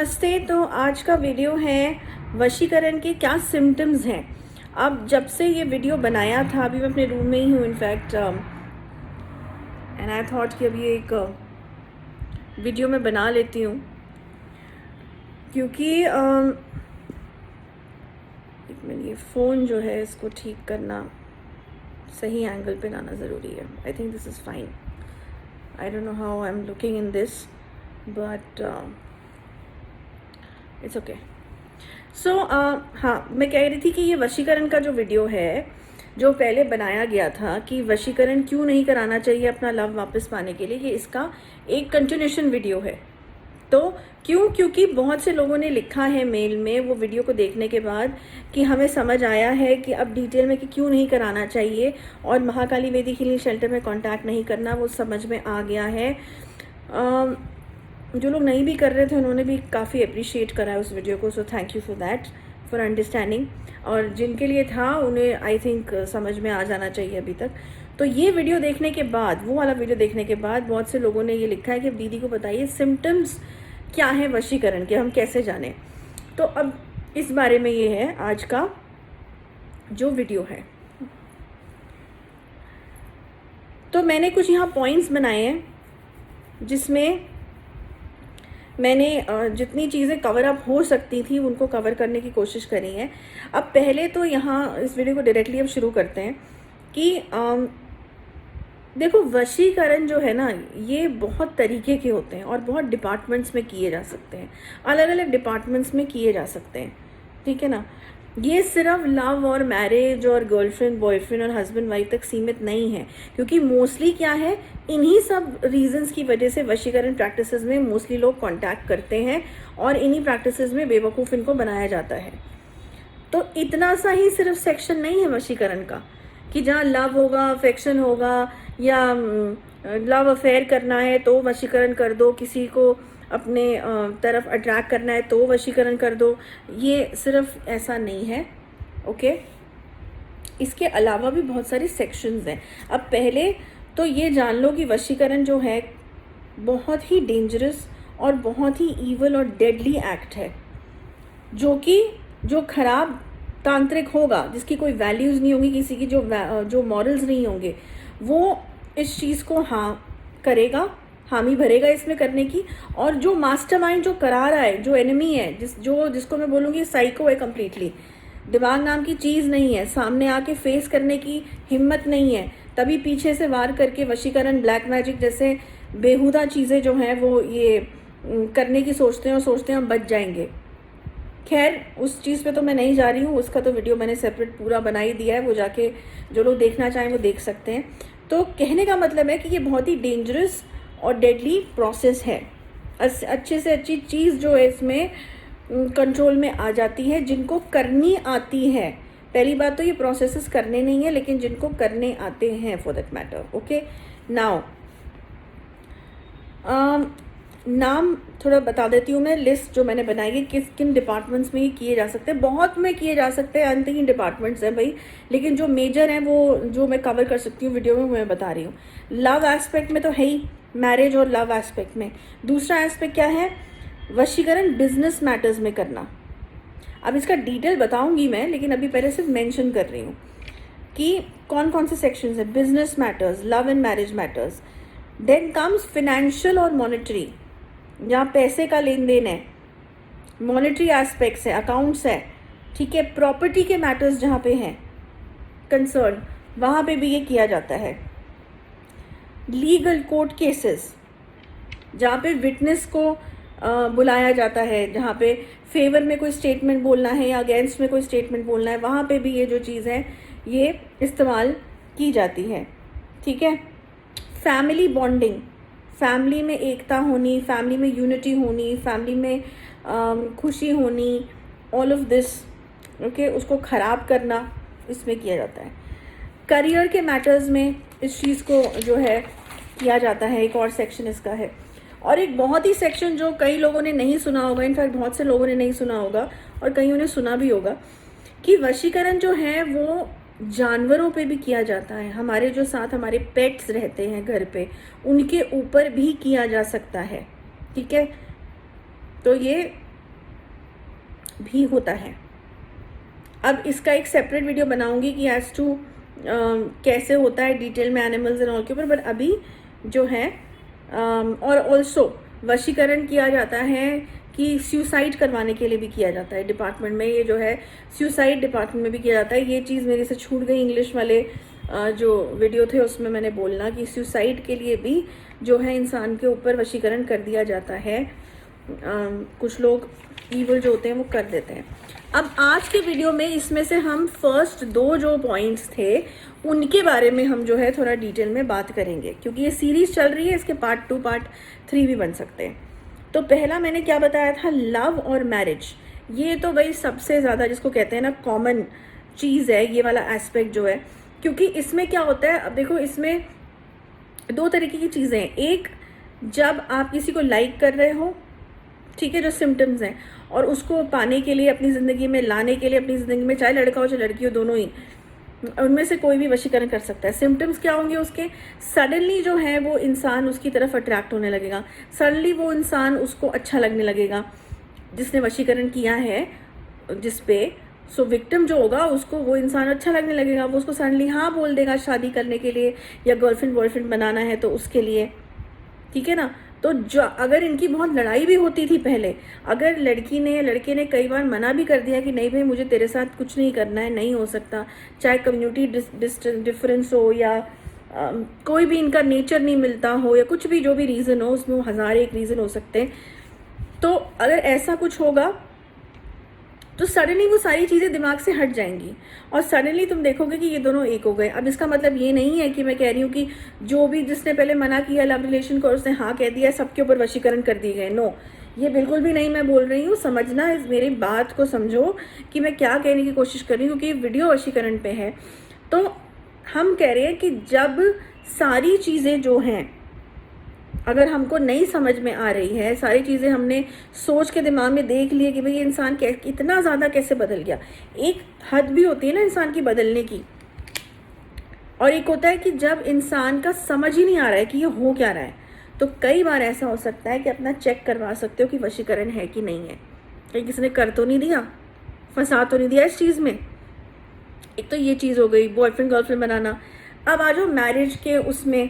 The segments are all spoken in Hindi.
नमस्ते। तो आज का वीडियो है वशीकरण के क्या सिम्टम्स हैं। अब जब से ये वीडियो बनाया था, अभी मैं अपने रूम में ही हूँ इनफैक्ट, एंड आई थॉट कि अभी एक वीडियो मैं बना लेती हूँ क्योंकि एक मिनट, ये फ़ोन जो है इसको ठीक करना, सही एंगल पे लाना ज़रूरी है। I think this is fine. I don't know how I am looking in this but it's okay. So हाँ, मैं कह रही थी कि ये वशीकरण का जो वीडियो है, जो पहले बनाया गया था कि वशीकरण क्यों नहीं कराना चाहिए अपना लव वापस पाने के लिए, ये इसका एक कंटिन्यूशन वीडियो है। तो क्यों? क्योंकि बहुत से लोगों ने लिखा है मेल में वो वीडियो को देखने के बाद कि हमें समझ आया है कि अब डिटेल में कि क्यों नहीं कराना चाहिए, और महाकाली वेदी हीलिंग शेल्टर में कांटेक्ट नहीं करना, वो समझ में आ गया है। जो लोग नहीं भी कर रहे थे उन्होंने भी काफ़ी अप्रिशिएट करा है उस वीडियो को, so thank you for that, for understanding. और जिनके लिए था उन्हें आई थिंक समझ में आ जाना चाहिए अभी तक। तो ये वीडियो देखने के बाद, वो वाला वीडियो देखने के बाद बहुत से लोगों ने ये लिखा है कि दीदी को बताइए सिम्टम्स क्या है वशीकरण के, हम कैसे जानें। तो अब इस बारे में ये है आज का जो वीडियो है। तो मैंने कुछ यहाँ पॉइंट्स बनाए हैं जिसमें मैंने जितनी चीज़ें कवर अप हो सकती थी उनको कवर करने की कोशिश करी है। अब पहले तो यहाँ इस वीडियो को डायरेक्टली अब शुरू करते हैं कि देखो, वशीकरण जो है ना, ये बहुत तरीके के होते हैं और बहुत डिपार्टमेंट्स में किए जा सकते हैं, अलग अलग डिपार्टमेंट्स में किए जा सकते हैं, ठीक है ना। ये सिर्फ लव और मैरिज और गर्लफ्रेंड बॉयफ्रेंड और हस्बैंड वाइफ तक सीमित नहीं है, क्योंकि मोस्टली क्या है, इन्हीं सब रीजंस की वजह से वशीकरण प्रैक्टिसेस में मोस्टली लोग कांटेक्ट करते हैं और इन्हीं प्रैक्टिसेस में बेवकूफ़ इनको बनाया जाता है। तो इतना सा ही सिर्फ सेक्शन नहीं है वशीकरण का कि जहाँ लव होगा, अफेक्शन होगा, या लव अफेयर करना है तो वशीकरण कर दो, किसी को अपने तरफ अट्रैक्ट करना है तो वशीकरण कर दो। ये सिर्फ ऐसा नहीं है, ओके। इसके अलावा भी बहुत सारे सेक्शंस हैं। अब पहले तो ये जान लो कि वशीकरण जो है बहुत ही डेंजरस और बहुत ही ईवल और डेडली एक्ट है, जो खराब तांत्रिक होगा, जिसकी कोई वैल्यूज़ नहीं होंगी, किसी की जो मॉरल्स नहीं होंगे, वो इस चीज़ को करेगा, हामी भरेगा इसमें करने की। और जो मास्टरमाइंड जो करा रहा है, जो एनिमी है, जिसको मैं बोलूँगी साइको है कम्प्लीटली, दिमाग नाम की चीज़ नहीं है, सामने आके फेस करने की हिम्मत नहीं है, तभी पीछे से वार करके वशीकरण, ब्लैक मैजिक जैसे बेहुदा चीज़ें जो हैं वो ये करने की सोचते हैं और सोचते हैं हम बच जाएंगे। खैर, उस चीज़ पे तो मैं नहीं जा रही हूँ, उसका तो वीडियो मैंने सेपरेट पूरा बना ही दिया है, वो जाके जो लोग देखना चाहें वो देख सकते हैं। तो कहने का मतलब है कि ये बहुत ही डेंजरस और डेडली प्रोसेस है। अच्छे से अच्छी चीज़ जो है इसमें कंट्रोल में आ जाती है जिनको करनी आती है। पहली बात तो ये प्रोसेसेस करने नहीं है, लेकिन जिनको करने आते हैं for that matter, okay. Now नाम थोड़ा बता देती हूँ मैं, लिस्ट जो मैंने बनाई है किस किन डिपार्टमेंट्स में ये किए जा सकते हैं। बहुत में किए जा सकते हैं, अनगिनत डिपार्टमेंट्स हैं भाई, लेकिन जो मेजर हैं वो जो मैं कवर कर सकती हूँ वीडियो में वो मैं बता रही हूँ। लव एस्पेक्ट में तो है ही, मैरिज और लव एस्पेक्ट में। दूसरा एस्पेक्ट क्या है, वशीकरण बिजनेस मैटर्स में करना। अब इसका डिटेल बताऊँगी मैं, लेकिन अभी पहले सिर्फ मैंशन कर रही हूँ कि कौन कौन से सेक्शंस है। Business matters, love and marriage matters, then comes financial और मॉनेटरी, जहाँ पैसे का लेन देन है, मॉनेटरी एस्पेक्ट्स है, अकाउंट्स है, ठीक है। प्रॉपर्टी के मैटर्स जहाँ पे हैं कंसर्न, वहाँ पे भी ये किया जाता है। लीगल कोर्ट केसेस, जहाँ पे विटनेस को बुलाया जाता है, जहाँ पे फेवर में कोई स्टेटमेंट बोलना है या अगेंस्ट में कोई स्टेटमेंट बोलना है, वहाँ पे भी ये जो चीज़ है ये इस्तेमाल की जाती है, ठीक है। फैमिली बॉन्डिंग, फैमिली में एकता होनी, फैमिली में यूनिटी होनी, फैमिली में खुशी होनी, ऑल ऑफ दिस, ओके, उसको ख़राब करना इसमें किया जाता है। करियर के मैटर्स में इस चीज़ को जो है किया जाता है, एक और सेक्शन इसका है। और एक बहुत ही सेक्शन जो कई लोगों ने नहीं सुना होगा, इनफैक्ट बहुत से लोगों ने नहीं सुना होगा और कईयों ने सुना भी होगा, कि वशीकरण जो है वो जानवरों पे भी किया जाता है। हमारे जो साथ हमारे पेट्स रहते हैं घर पे, उनके ऊपर भी किया जा सकता है, ठीक है। तो ये भी होता है। अब इसका एक सेपरेट वीडियो बनाऊंगी कि एज टू कैसे होता है डिटेल में एनिमल्स एंड ऑल के ऊपर, बट अभी जो है और ऑल्सो वशीकरण किया जाता है कि सुसाइड करवाने के लिए भी किया जाता है डिपार्टमेंट में। ये जो है सुसाइड डिपार्टमेंट में भी किया जाता है। ये चीज़ मेरे से छूट गई इंग्लिश वाले जो वीडियो थे उसमें मैंने बोलना कि सुसाइड के लिए भी जो है इंसान के ऊपर वशीकरण कर दिया जाता है। कुछ लोग ईवल जो होते हैं वो कर देते हैं। अब आज के वीडियो में इसमें से हम फर्स्ट 2 जो पॉइंट्स थे उनके बारे में हम जो है थोड़ा डिटेल में बात करेंगे, क्योंकि ये सीरीज चल रही है, इसके पार्ट 2 पार्ट 3 भी बन सकते हैं। तो पहला मैंने क्या बताया था, लव और मैरिज। ये तो भाई सबसे ज़्यादा जिसको कहते हैं ना कॉमन चीज़ है ये वाला एस्पेक्ट जो है, क्योंकि इसमें क्या होता है, अब देखो इसमें 2 तरीके की चीज़ें हैं। एक, जब आप किसी को लाइक कर रहे हो, ठीक है, जो सिम्टम्स हैं, और उसको पाने के लिए अपनी ज़िंदगी में लाने के लिए, अपनी ज़िंदगी में चाहे लड़का हो चाहे लड़की हो, दोनों ही, उनमें से कोई भी वशीकरण कर सकता है। सिम्टम्स क्या होंगे उसके, सडनली जो है वो इंसान उसकी तरफ अट्रैक्ट होने लगेगा, सडनली वो इंसान उसको अच्छा लगने लगेगा जिसने वशीकरण किया है जिस पे। सो विक्टिम जो होगा उसको वो इंसान अच्छा लगने लगेगा, वो उसको सडनली हाँ बोल देगा शादी करने के लिए या गर्लफ्रेंड बॉयफ्रेंड बनाना है तो उसके लिए, ठीक है ना। तो जो अगर इनकी बहुत लड़ाई भी होती थी पहले, अगर लड़की ने लड़के ने कई बार मना भी कर दिया कि नहीं भाई मुझे तेरे साथ कुछ नहीं करना है, नहीं हो सकता, चाहे कम्युनिटी डिफरेंस हो या कोई भी इनका नेचर नहीं मिलता हो या कुछ भी, जो भी रीज़न हो, उसमें 1001 रीज़न हो सकते हैं। तो अगर ऐसा कुछ होगा तो सडनली वो सारी चीज़ें दिमाग से हट जाएंगी और सडनली तुम देखोगे कि ये दोनों एक हो गए। अब इसका मतलब ये नहीं है कि मैं कह रही हूँ कि जो भी जिसने पहले मना किया लव रिलेशन को उसने हाँ कह दिया, सबके ऊपर वशीकरण कर दिए गए। नो, ये बिल्कुल भी नहीं मैं बोल रही हूँ। समझना, इस मेरी बात को समझो कि मैं क्या कहने की कोशिश कर रही हूँ, क्योंकि वीडियो वशीकरण पे है। तो हम कह रहे हैं कि जब सारी चीज़ें जो हैं अगर हमको नहीं समझ में आ रही है, सारी चीज़ें हमने सोच के दिमाग में देख लिए कि भाई ये इंसान इतना ज़्यादा कैसे बदल गया। एक हद भी होती है ना इंसान की बदलने की, और एक होता है कि जब इंसान का समझ ही नहीं आ रहा है कि ये हो क्या रहा है। तो कई बार ऐसा हो सकता है कि अपना चेक करवा सकते हो कि वशीकरण है कि नहीं है, कहीं किसी ने कर तो नहीं दिया, फंसा तो नहीं दिया इस चीज़ में। एक तो ये चीज़ हो गई बॉयफ्रेंड गर्लफ्रेंड बनाना। अब आ जाओ मैरिज के उसमें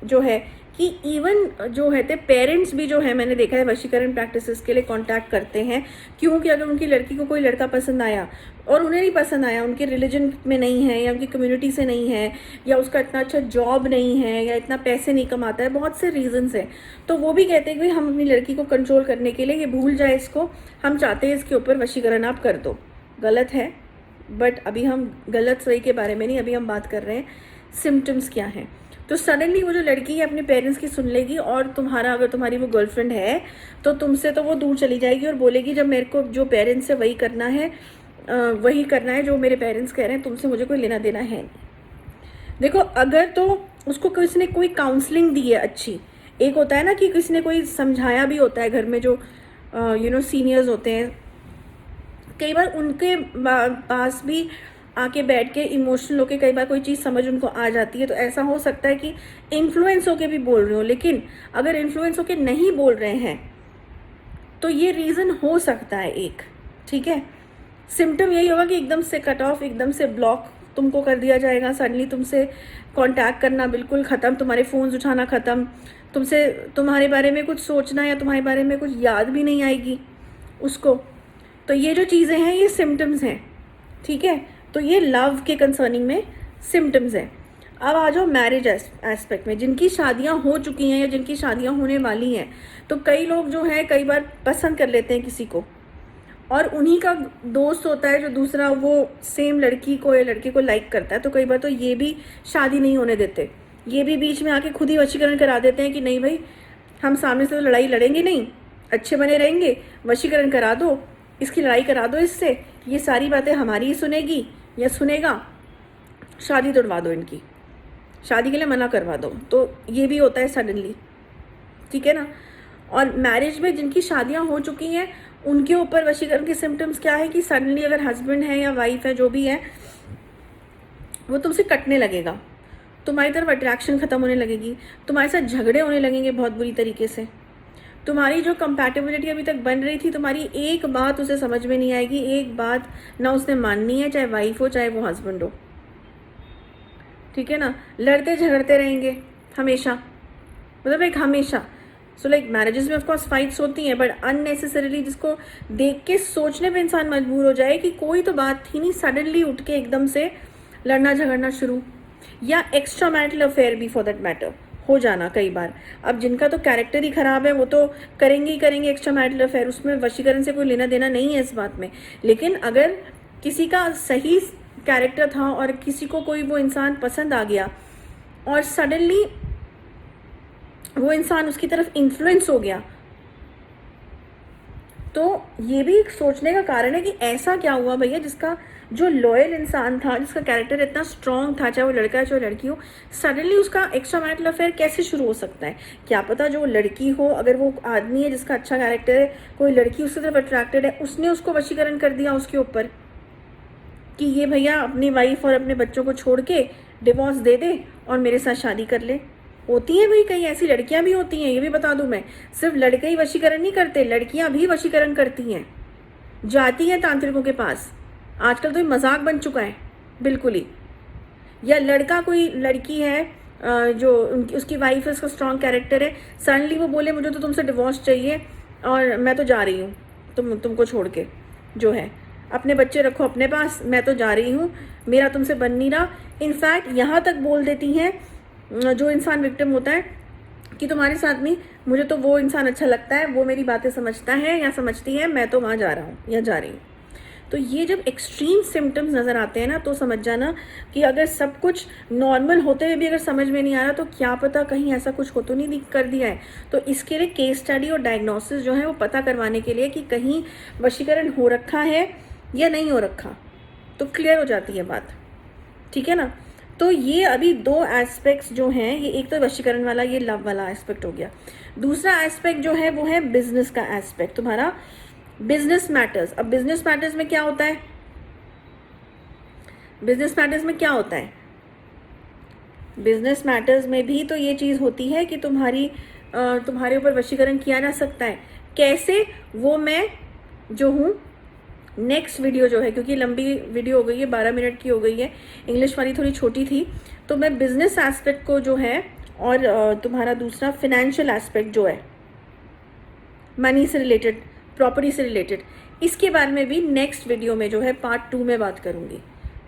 जो है कि इवन जो है पेरेंट्स भी जो है मैंने देखा है वशीकरण प्रैक्टिसेस के लिए कांटेक्ट करते हैं। क्योंकि अगर उनकी लड़की को कोई लड़का पसंद आया और उन्हें नहीं पसंद आया, उनके रिलीजन में नहीं है या उनकी कम्युनिटी से नहीं है या उसका इतना अच्छा जॉब नहीं है या इतना पैसे नहीं कमाता है, बहुत से रीजंस हैं, तो वो भी कहते हैं कि हम अपनी लड़की को कंट्रोल करने के लिए, ये भूल जाए इसको, हम चाहते हैं इसके ऊपर वशीकरण आप कर दो। गलत है, बट अभी हम गलत सही के बारे में नहीं, अभी हम बात कर रहे हैं सिम्टम्स क्या हैं। तो सडनली वो जो लड़की है अपने पेरेंट्स की सुन लेगी और तुम्हारा, अगर तुम्हारी वो गर्लफ्रेंड है तो तुमसे तो वो दूर चली जाएगी और बोलेगी जब मेरे को जो पेरेंट्स है वही करना है, वही करना है जो मेरे पेरेंट्स कह रहे हैं, तुमसे मुझे कोई लेना देना है नहीं। देखो, अगर तो उसको किसी ने कोई काउंसलिंग दी है अच्छी, एक होता है ना कि किसी ने कोई समझाया भी होता है घर में, जो सीनियर्स होते हैं, कई बार उनके पास भी आके बैठ के इमोशनल होके कई बार कोई चीज़ समझ उनको आ जाती है। तो ऐसा हो सकता है कि इन्फ्लुएंस होके भी बोल रहे हो, लेकिन अगर इन्फ्लुएंस होके नहीं बोल रहे हैं तो ये रीज़न हो सकता है एक, ठीक है। सिम्टम यही होगा कि एकदम से कट ऑफ, एकदम से ब्लॉक तुमको कर दिया जाएगा, सडनली तुमसे कांटेक्ट करना बिल्कुल ख़त्म, तुम्हारे फ़ोन्स उठाना ख़त्म, तुमसे तुम्हारे बारे में कुछ सोचना या तुम्हारे बारे में कुछ याद भी नहीं आएगी उसको। तो ये जो चीज़ें हैं ये सिम्टम्स हैं, ठीक है। तो ये लव के कंसर्निंग में सिम्टम्स हैं। अब आ जाओ मैरिज एस्पेक्ट में, जिनकी शादियां हो चुकी हैं या जिनकी शादियां होने वाली हैं, तो कई लोग जो है कई बार पसंद कर लेते हैं किसी को और उन्हीं का दोस्त होता है जो दूसरा वो सेम लड़की को या लड़के को लाइक करता है, तो कई बार तो ये भी शादी नहीं होने देते, ये भी बीच में आके खुद ही वशीकरण करा देते हैं कि नहीं भाई हम सामने से तो लड़ाई लड़ेंगे नहीं, अच्छे बने रहेंगे, वशीकरण करा दो, इसकी लड़ाई करा दो इससे, ये सारी बातें हमारी ही सुनेगी या सुनेगा, शादी तोड़वा दो, इनकी शादी के लिए मना करवा दो। तो ये भी होता है सडनली, ठीक है ना। और मैरिज में जिनकी शादियां हो चुकी हैं उनके ऊपर वशीकरण के सिम्टम्स क्या है कि सडनली अगर हस्बैंड है या वाइफ है जो भी है वो तुमसे कटने लगेगा, तुम्हारी तरफ अट्रैक्शन ख़त्म होने लगेगी, तुम्हारे साथ झगड़े होने लगेंगे बहुत बुरी तरीके से। तुम्हारी जो कंपैटिबिलिटी अभी तक बन रही थी, तुम्हारी एक बात उसे समझ में नहीं आएगी, एक बात ना उसने माननी है, चाहे वाइफ हो चाहे वो हस्बैंड हो, ठीक है ना। लड़ते झगड़ते रहेंगे हमेशा, मतलब एक हमेशा। सो लाइक मैरिजेस में ऑफकोर्स फाइट्स होती हैं, बट अननेसेसरीली जिसको देख के सोचने पे इंसान मजबूर हो जाए कि कोई तो बात थी नहीं, सडनली उठ के एकदम से लड़ना झगड़ना शुरू, या एक्स्ट्रा मैरिटल अफेयर भी फॉर दैट मैटर हो जाना कई बार। अब जिनका तो कैरेक्टर ही खराब है वो तो करेंगे ही करेंगे एक्स्ट्रा मैरिटल अफेयर, उसमें वशीकरण से कोई लेना देना नहीं है इस बात में। लेकिन अगर किसी का सही कैरेक्टर था और किसी को कोई वो इंसान पसंद आ गया और सडनली वो इंसान उसकी तरफ इन्फ्लुएंस हो गया, तो ये भी एक सोचने का कारण है कि ऐसा क्या हुआ भैया, जिसका जो लॉयल इंसान था, जिसका कैरेक्टर इतना स्ट्रॉन्ग था, चाहे वो लड़का है चाहे लड़की हो, सडनली उसका एक्स्ट्रा मैरिटल अफेयर कैसे शुरू हो सकता है। क्या पता जो लड़की हो, अगर वो आदमी है जिसका अच्छा कैरेक्टर है, कोई लड़की उसकी तरफ अट्रैक्टेड है, उसने उसको वशीकरण कर दिया उसके ऊपर कि ये भैया अपनी वाइफ और अपने बच्चों को छोड़ के डिवोर्स दे दे और मेरे साथ शादी कर ले। होती है भाई, कई ऐसी लड़कियां भी होती हैं, ये भी बता दूं मैं, सिर्फ लड़के ही वशीकरण नहीं करते, लड़कियां भी वशीकरण करती हैं, जाती हैं तांत्रिकों के पास। आजकल तो ये मजाक बन चुका है बिल्कुल ही। या लड़का, कोई लड़की है जो उसकी वाइफ है, उसका स्ट्रॉन्ग कैरेक्टर है, सडनली वो बोले मुझे तो तुमसे डिवोर्स चाहिए और मैं तो जा रही हूँ तुमको छोड़ के, जो है अपने बच्चे रखो अपने पास, मैं तो जा रही हूँ, मेरा तुमसे बन नहीं रहा। इनफैक्ट यहाँ तक बोल देती हैं जो इंसान विक्टिम होता है कि तुम्हारे साथ में मुझे तो वो इंसान अच्छा लगता है, वो मेरी बातें समझता है या समझती है, मैं तो वहाँ जा रहा हूँ या जा रही हूँ। तो ये जब एक्सट्रीम सिम्टम्स नज़र आते हैं ना, तो समझ जाना कि अगर सब कुछ नॉर्मल होते हुए भी अगर समझ में नहीं आ रहा, तो क्या पता कहीं ऐसा कुछ हो तो नहीं कर दिया है। तो इसके लिए केस स्टडी और डायग्नोसिस जो है वो पता करवाने के लिए कि कहीं वशीकरण हो रखा है या नहीं हो रखा, तो क्लियर हो जाती है बात, ठीक है ना। तो ये अभी दो एस्पेक्ट्स जो हैं, ये एक तो वशीकरण वाला, ये लव वाला एस्पेक्ट हो गया। दूसरा एस्पेक्ट जो है वो है बिजनेस का एस्पेक्ट, तुम्हारा बिजनेस मैटर्स। अब बिजनेस मैटर्स में क्या होता है, बिजनेस मैटर्स में क्या होता है, बिजनेस मैटर्स में भी तो ये चीज़ होती है कि तुम्हारे ऊपर वशीकरण किया जा सकता है। कैसे, वो मैं जो हूँ नेक्स्ट वीडियो जो है, क्योंकि लंबी वीडियो हो गई है, 12 मिनट की हो गई है, इंग्लिश वाली थोड़ी छोटी थी, तो मैं बिजनेस एस्पेक्ट को जो है और तुम्हारा दूसरा फिनेंशियल एस्पेक्ट जो है, मनी से रिलेटेड, प्रॉपर्टी से रिलेटेड, इसके बारे में भी नेक्स्ट वीडियो में जो है पार्ट 2 में बात करूंगी,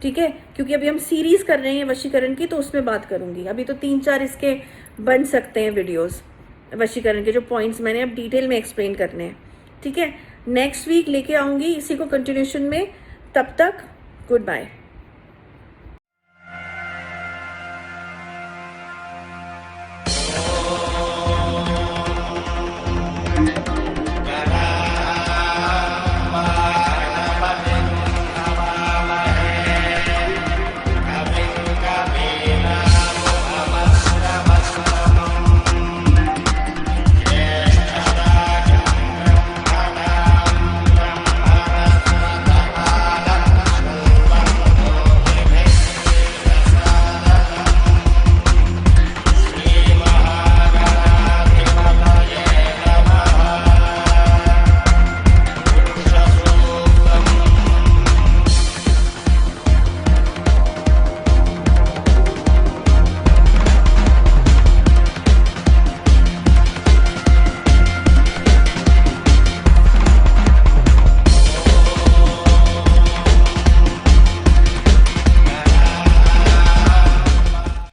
ठीक है। क्योंकि अभी हम सीरीज कर रहे हैं वशीकरण की, तो उसमें बात करूंगी। अभी तो 3-4 इसके बन सकते हैं वीडियोस, वशीकरण के जो पॉइंट्स मैंने अब डिटेल में एक्सप्लेन करने हैं, ठीक है। नेक्स्ट वीक लेके आऊंगी इसी को कंटिन्यूशन में। तब तक गुड बाय।